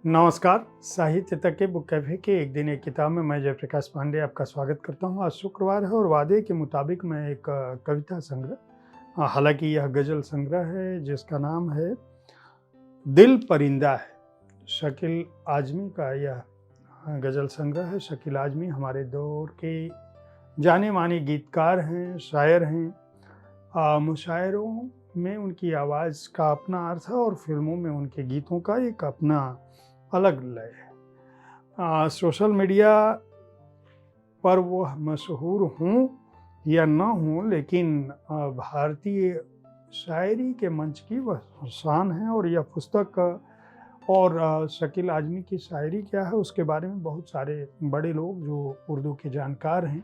नमस्कार। साहित्य तक के बुक कैफ़े के एक दिन एक किताब में मैं जयप्रकाश पांडे आपका स्वागत करता हूँ। आज शुक्रवार है और वादे के मुताबिक मैं एक कविता संग्रह, हालाँकि यह गज़ल संग्रह है जिसका नाम है दिल परिंदा है। शकील आज़मी का यह गज़ल संग्रह है। शकील आज़मी हमारे दौर के जाने-माने गीतकार हैं, शायर हैं। मुशायरों में उनकी आवाज़ का अपना अर्थ है और फ़िल्मों में उनके गीतों का एक अपना अलग लय है। सोशल मीडिया पर वो मशहूर हों या ना हों, लेकिन भारतीय शायरी के मंच की वह शान है। और यह पुस्तक और शकील आज़मी की शायरी क्या है उसके बारे में बहुत सारे बड़े लोग जो उर्दू के जानकार हैं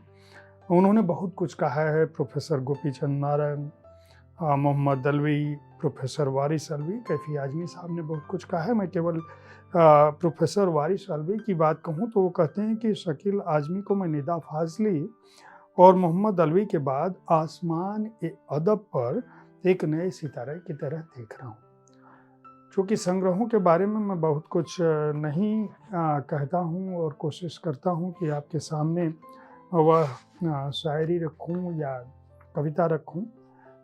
उन्होंने बहुत कुछ कहा है। प्रोफेसर गोपीचंद नारायण, मोहम्मद दलवी, प्रोफेसर वारिस अलवी, कैफ़ी आज़मी साहब ने बहुत कुछ कहा है। मैं केवल प्रोफेसर वारिस अलवी की बात कहूँ तो वो कहते हैं कि शकील आज़मी को मैं निदा फाज़ली और मोहम्मद दलवी के बाद आसमान-ए-अदब पर एक नए सितारे की तरह देख रहा हूँ। चूँकि संग्रहों के बारे में मैं बहुत कुछ नहीं कहता हूँ और कोशिश करता हूँ कि आपके सामने वह शायरी रखूँ या कविता रखूँ,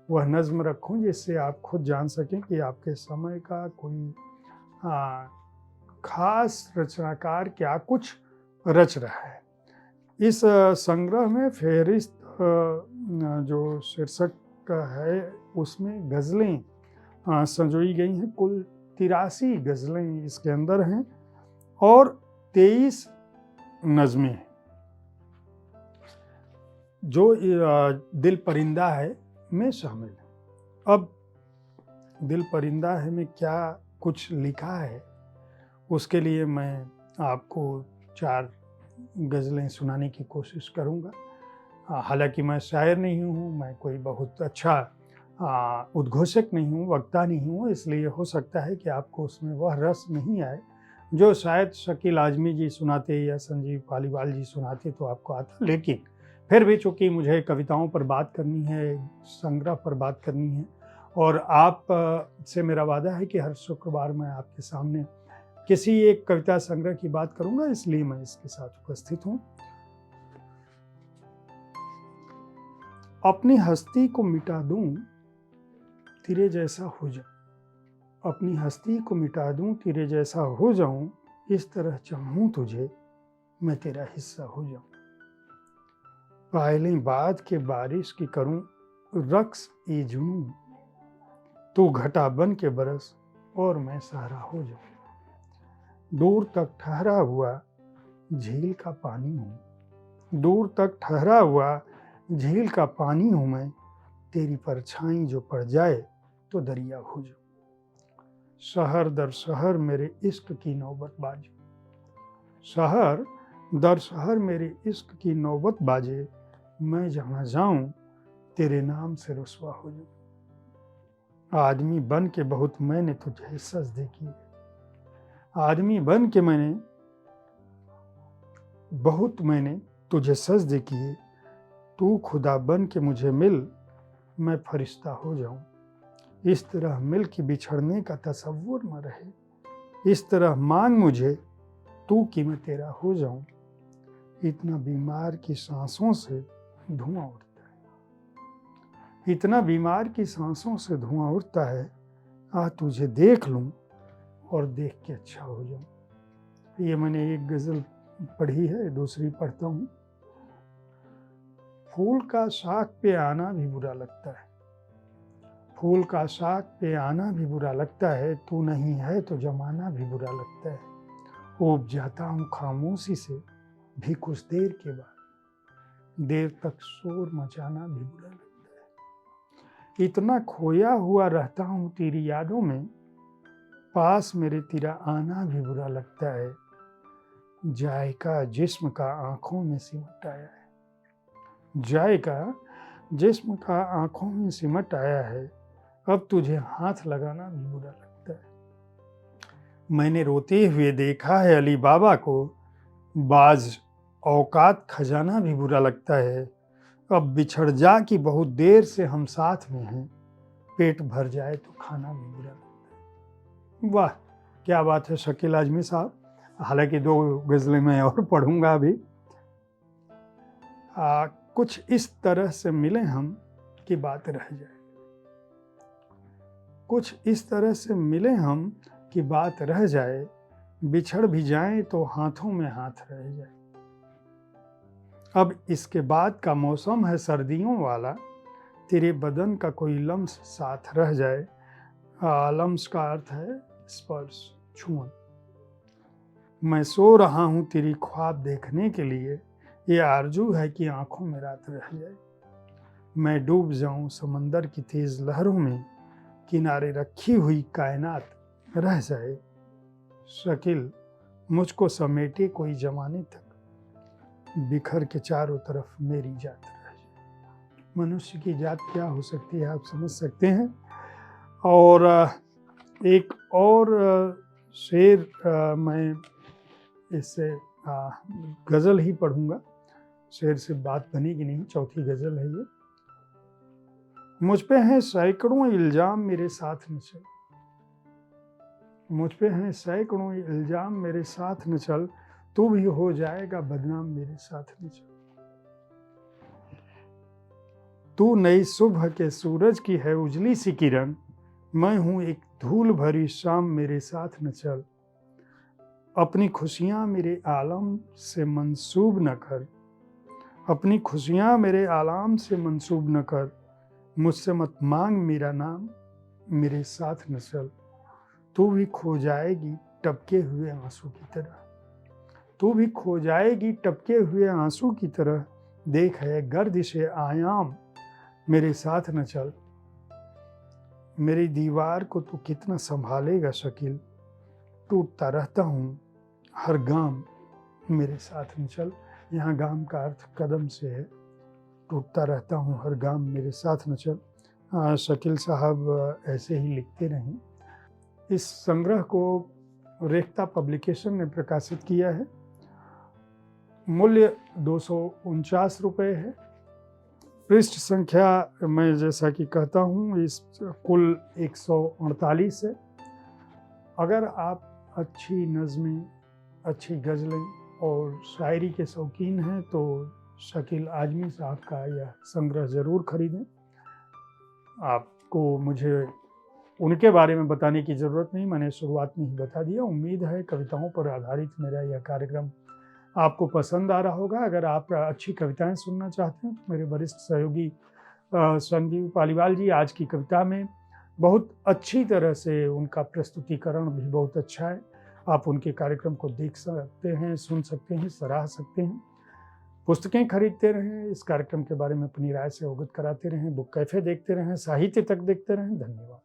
वह नज़्म रखूँ जिससे आप खुद जान सकें कि आपके समय का कोई ख़ास रचनाकार क्या कुछ रच रहा है। इस संग्रह में फ़हरिस्त जो शीर्षक का है उसमें गज़लें संजोई गई हैं। कुल 83 गज़लें इसके अंदर हैं और 23 नज़में हैं। जो दिल परिंदा है में शामिल है। अब दिल परिंदा है में क्या कुछ लिखा है उसके लिए मैं आपको 4 गज़लें सुनाने की कोशिश करूँगा। हालांकि मैं शायर नहीं हूँ, मैं कोई बहुत अच्छा उद्घोषक नहीं हूँ, वक्ता नहीं हूँ, इसलिए हो सकता है कि आपको उसमें वह रस नहीं आए जो शायद शकील आज़मी जी सुनाते या संजीव पालीवाल जी सुनाते तो आपको आता। लेकिन फिर भी चूँकि मुझे कविताओं पर बात करनी है, संग्रह पर बात करनी है और आप से मेरा वादा है कि हर शुक्रवार मैं आपके सामने किसी एक कविता संग्रह की बात करूंगा, इसलिए मैं इसके साथ उपस्थित हूँ। अपनी हस्ती को मिटा दूं तेरे जैसा हो जाऊं, अपनी हस्ती को मिटा दूं तेरे जैसा हो जाऊं, इस तरह चाहूं तुझे मैं तेरा हिस्सा हो जाऊं। पायलें बात के बारिश की करूं रक्स ए जुनूं, तू घटा बन के बरस और मैं सहारा हो जाऊं। दूर तक ठहरा हुआ झील का पानी हूँ, दूर तक ठहरा हुआ झील का पानी हूँ मैं, तेरी परछाई जो पड़ जाए तो दरिया हो जाऊं। शहर दर शहर मेरे इश्क की नौबत बाजे, शहर दर शहर मेरे इश्क की नौबत बाजे, मैं जहाँ जाऊं तेरे नाम से रुसवा हो जाऊं। आदमी बन के बहुत मैंने तुझे सजदे किए, आदमी बन के मैंने तुझे सजदे किए, तू खुदा बन के मुझे मिल मैं फरिश्ता हो जाऊं। इस तरह मिल के बिछड़ने का तसव्वुर न रहे, इस तरह मांग मुझे तू कि मैं तेरा हो जाऊं। इतना बीमार की सांसों से धुआं उठता है, इतना बीमार की सांसों से धुआं उठता है, आ तुझे देख लूं और देख के अच्छा हो जाऊं। ये मैंने एक गज़ल पढ़ी है, दूसरी पढ़ता हूँ। फूल का शाख पे आना भी बुरा लगता है, फूल का शाख पे आना भी बुरा लगता है, तू नहीं है तो जमाना भी बुरा लगता है। ऊब जाता हूँ खामोशी से भी कुछ देर के बाद, देर तक शोर मचाना भी बुरा लगता है। इतना खोया हुआ रहता हूँ तेरी यादों में, पास मेरे तेरा आना भी बुरा लगता है। जायका जिस्म का आँखों में सिमट आया है, जायका जिस्म का आँखों में सिमट आया है, अब तुझे हाथ लगाना भी बुरा लगता है। मैंने रोते हुए देखा है अली बाबा को, बाज औकात खजाना भी बुरा लगता है। अब बिछड़ जा कि बहुत देर से हम साथ में हैं, पेट भर जाए तो खाना भी बुरा लगता है। वाह क्या बात है शकील आजमी साहब। हालांकि 2 गज़लें मैं और पढ़ूंगा अभी। कुछ इस तरह से मिले हम कि बात रह जाए, कुछ इस तरह से मिले हम कि बात रह जाए, बिछड़ भी जाएं तो हाथों में हाथ रह जाए। अब इसके बाद का मौसम है सर्दियों वाला, तेरे बदन का कोई लम्स साथ रह जाए। लम्स का अर्थ है स्पर्श, छुअन। मैं सो रहा हूँ तेरी ख्वाब देखने के लिए, ये आरजू है कि आंखों में रात रह जाए। मैं डूब जाऊं समंदर की तेज लहरों में, किनारे रखी हुई कायनात रह जाए। शकील मुझको समेटे कोई जमाने तक, बिखर के चारों तरफ मेरी जात रह जाए। मनुष्य की जात क्या हो सकती है आप समझ सकते हैं। और एक और शेर मैं इससे गज़ल ही पढ़ूंगा, शेर से बात बनेगी नहीं। चौथी गज़ल है ये। मुझ पे हैं सैकड़ों इल्जाम मेरे साथ न चल, मुझ पे हैं सैकड़ों इल्जाम मेरे साथ न चल, तू भी हो जाएगा बदनाम मेरे साथ न चल। तू नई सुबह के सूरज की है उजली सी किरण, मैं हूं एक धूल भरी शाम मेरे साथ न चल। अपनी खुशियां मेरे आलम से मंसूब न कर, अपनी खुशियां मेरे आलम से मंसूब न कर, मुझसे मत मांग मेरा नाम मेरे साथ न चल। तू भी खो जाएगी टपके हुए आंसू की तरह, तू भी खो जाएगी टपके हुए आंसू की तरह, देख है गर्दिशे आयाम मेरे साथ न चल। मेरी दीवार को तू कितना संभालेगा शकील, टूटता रहता हूँ हर गाम मेरे साथ न चल। यहाँ गाम का अर्थ कदम से है, टूटता रहता हूँ हर गाम मेरे साथ न चल। शकील साहब ऐसे ही लिखते रहें। इस संग्रह को रेख्ता पब्लिकेशन ने प्रकाशित किया है। मूल्य 249 रुपये है। पृष्ठ संख्या मैं जैसा कि कहता हूँ इस कुल 148 है। अगर आप अच्छी नज़में, अच्छी गज़लें और शायरी के शौकीन हैं तो शकील आजमी साहब का यह संग्रह ज़रूर खरीदें। आपको मुझे उनके बारे में बताने की ज़रूरत नहीं, मैंने शुरुआत में ही बता दिया। उम्मीद है कविताओं पर आधारित मेरा यह कार्यक्रम आपको पसंद आ रहा होगा। अगर आप अच्छी कविताएं सुनना चाहते हैं तो मेरे वरिष्ठ सहयोगी संजीव पालीवाल जी आज की कविता में बहुत अच्छी तरह से उनका प्रस्तुतिकरण भी बहुत अच्छा है। आप उनके कार्यक्रम को देख सकते हैं, सुन सकते हैं, सराह सकते हैं। पुस्तकें खरीदते रहें, इस कार्यक्रम के बारे में अपनी राय से अवगत कराते रहें, बुक कैफे देखते रहें, साहित्य तक देखते रहें। धन्यवाद।